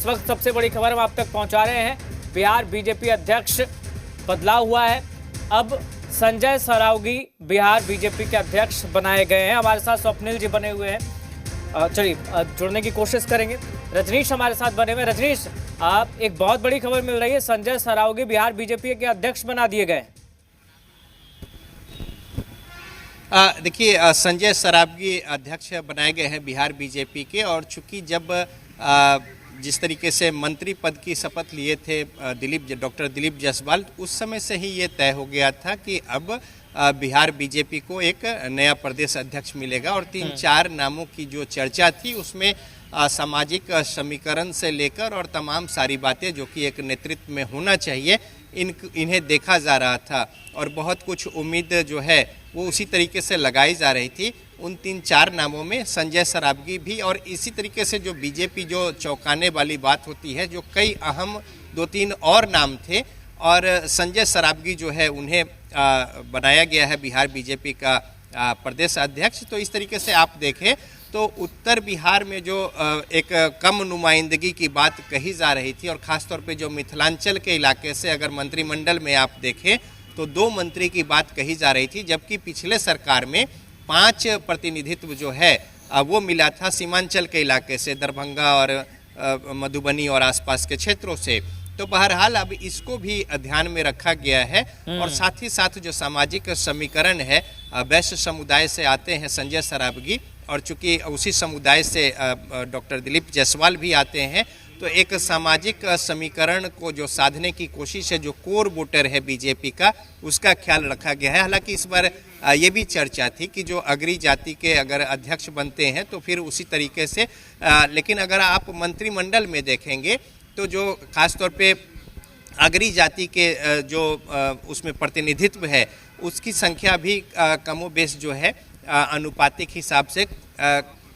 इस वक्त सबसे बड़ी खबर हम आप तक पहुंचा रहे हैं। बिहार बीजेपी अध्यक्ष बदलाव हुआ है। अब संजय सरावगी बिहार बीजेपी के अध्यक्ष बनाए गए हैं। हमारे साथ स्वप्निल जी बने हुए हैं, चलिए जुड़ने की कोशिश करेंगे। रजनीश हमारे साथ बने हुए। रजनीश, आप एक बहुत बड़ी खबर मिल रही है, संजय सरावगी बिहार बीजेपी के अध्यक्ष बना दिए गए। देखिए, संजय सरावगी अध्यक्ष बनाए गए हैं बिहार बीजेपी के। और चूंकि जब जिस तरीके से मंत्री पद की शपथ लिए थे डॉक्टर दिलीप जायसवाल, उस समय से ही ये तय हो गया था कि अब बिहार बीजेपी को एक नया प्रदेश अध्यक्ष मिलेगा। और 3-4 नामों की जो चर्चा थी उसमें सामाजिक समीकरण से लेकर और तमाम सारी बातें जो कि एक नेतृत्व में होना चाहिए, इन्हें देखा जा रहा था। और बहुत कुछ उम्मीद जो है वो उसी तरीके से लगाई जा रही थी। उन 3-4 नामों में संजय सरावगी भी, और इसी तरीके से जो बीजेपी जो चौंकाने वाली बात होती है, जो कई अहम 2-3 और नाम थे और संजय सरावगी जो है उन्हें बनाया गया है बिहार बीजेपी का प्रदेश अध्यक्ष। तो इस तरीके से आप देखें तो उत्तर बिहार में जो एक कम नुमाइंदगी की बात कही जा रही थी, और ख़ासतौर पे जो मिथिलांचल के इलाके से अगर मंत्रिमंडल में आप देखें तो 2 मंत्री की बात कही जा रही थी, जबकि पिछले सरकार में 5 प्रतिनिधित्व जो है वो मिला था सीमांचल के इलाके से, दरभंगा और मधुबनी और आसपास के क्षेत्रों से। तो बहरहाल अब इसको भी ध्यान में रखा गया है। और साथ ही साथ जो सामाजिक समीकरण है, वैश्य समुदाय से आते हैं संजय सरावगी, और चूंकि उसी समुदाय से डॉक्टर दिलीप जायसवाल भी आते हैं, तो एक सामाजिक समीकरण को जो साधने की कोशिश है, जो कोर वोटर है बीजेपी का, उसका ख्याल रखा गया है। हालांकि इस बार ये भी चर्चा थी कि जो अग्री जाति के अगर अध्यक्ष बनते हैं तो फिर उसी तरीके से, लेकिन अगर आप मंत्रिमंडल में देखेंगे तो जो खासतौर पे अग्री जाति के जो उसमें प्रतिनिधित्व है, उसकी संख्या भी कमोबेश जो है अनुपातिक हिसाब से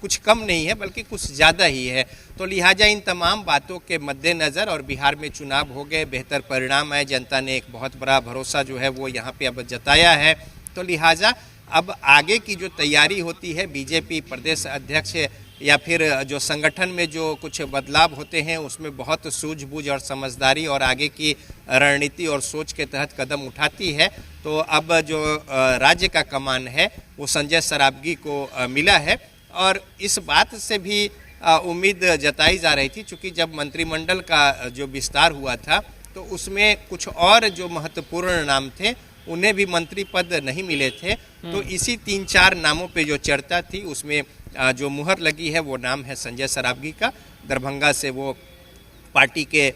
कुछ कम नहीं है, बल्कि कुछ ज़्यादा ही है। तो लिहाजा इन तमाम बातों के मद्देनज़र, और बिहार में चुनाव हो गए, बेहतर परिणाम आए, जनता ने एक बहुत बड़ा भरोसा जो है वो यहाँ पे अब जताया है। तो लिहाजा अब आगे की जो तैयारी होती है बीजेपी प्रदेश अध्यक्ष या फिर जो संगठन में जो कुछ बदलाव होते हैं, उसमें बहुत सूझबूझ और समझदारी और आगे की रणनीति और सोच के तहत कदम उठाती है। तो अब जो राज्य का कमान है वो संजय सरावगी को मिला है। और इस बात से भी उम्मीद जताई जा रही थी, चूँकि जब मंत्रिमंडल का जो विस्तार हुआ था तो उसमें कुछ और जो महत्वपूर्ण नाम थे उन्हें भी मंत्री पद नहीं मिले थे। तो इसी 3-4 नामों पे जो चर्चा थी उसमें जो मुहर लगी है वो नाम है संजय सरावगी का। दरभंगा से वो पार्टी के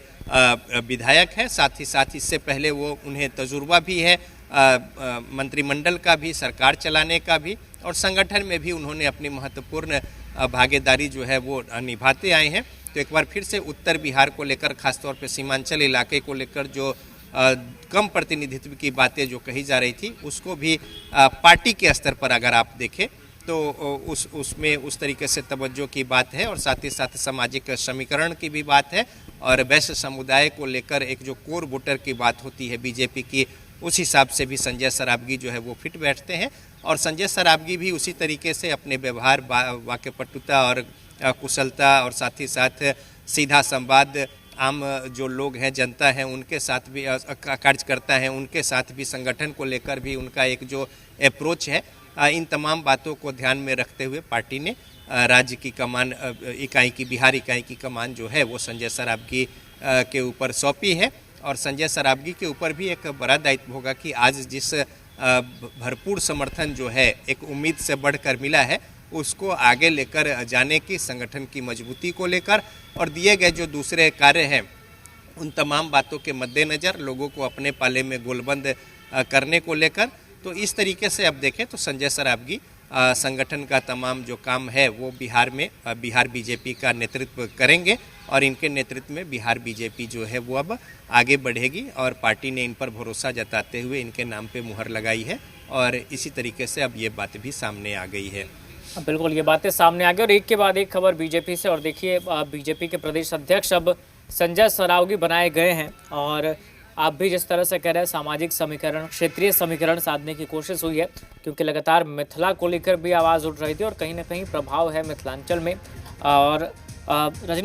विधायक है, साथ ही साथ इससे पहले वो उन्हें तजुर्बा भी है मंत्रिमंडल का भी, सरकार चलाने का भी, और संगठन में भी उन्होंने अपनी महत्वपूर्ण भागीदारी जो है वो निभाते आए हैं। तो एक बार फिर से उत्तर बिहार को लेकर, खासतौर पे सीमांचल इलाके को लेकर जो कम प्रतिनिधित्व की बातें जो कही जा रही थी, उसको भी पार्टी के स्तर पर अगर आप देखें तो उसमें उस तरीके से तवज्जो की बात है। और साथ ही साथ सामाजिक समीकरण की भी बात है, और वैश्य समुदाय को लेकर एक जो कोर वोटर की बात होती है बीजेपी की, उस हिसाब से भी संजय सरावगी जो है वो फिट बैठते हैं। और संजय सरावगी भी उसी तरीके से अपने व्यवहार, वाक्यपटुता और कुशलता, और साथ ही साथ सीधा संवाद, आम जो लोग हैं, जनता हैं, उनके साथ भी कार्यकर्ता हैं, उनके साथ भी, संगठन को लेकर भी उनका एक जो अप्रोच है, इन तमाम बातों को ध्यान में रखते हुए पार्टी ने राज्य की कमान इकाई की, बिहार इकाई की कमान जो है वो संजय सरावगी के ऊपर सौंपी है। और संजय सरावगी के ऊपर भी एक बड़ा दायित्व होगा कि आज जिस भरपूर समर्थन जो है एक उम्मीद से बढ़कर मिला है, उसको आगे लेकर जाने की, संगठन की मजबूती को लेकर, और दिए गए जो दूसरे कार्य हैं उन तमाम बातों के मद्देनज़र लोगों को अपने पाले में गोलबंद करने को लेकर। तो इस तरीके से अब देखें तो संजय सरावगी संगठन का तमाम जो काम है वो बिहार में बिहार बीजेपी का नेतृत्व करेंगे, और इनके नेतृत्व में बिहार बीजेपी जो है वो अब आगे बढ़ेगी। और पार्टी ने इन पर भरोसा जताते हुए इनके नाम पे मुहर लगाई है, और इसी तरीके से अब ये बात भी सामने आ गई है। बिल्कुल, ये बातें सामने आ गई, और एक के बाद एक खबर बीजेपी से। और देखिए, बीजेपी के प्रदेश अध्यक्ष अब संजय सरावगी बनाए गए हैं, और आप भी जिस तरह से कह रहे हैं सामाजिक समीकरण, क्षेत्रीय समीकरण साधने की कोशिश हुई है, क्योंकि लगातार मिथिला को लेकर भी आवाज़ उठ रही थी और कहीं ना कहीं प्रभाव है मिथिलांचल में। और रजनी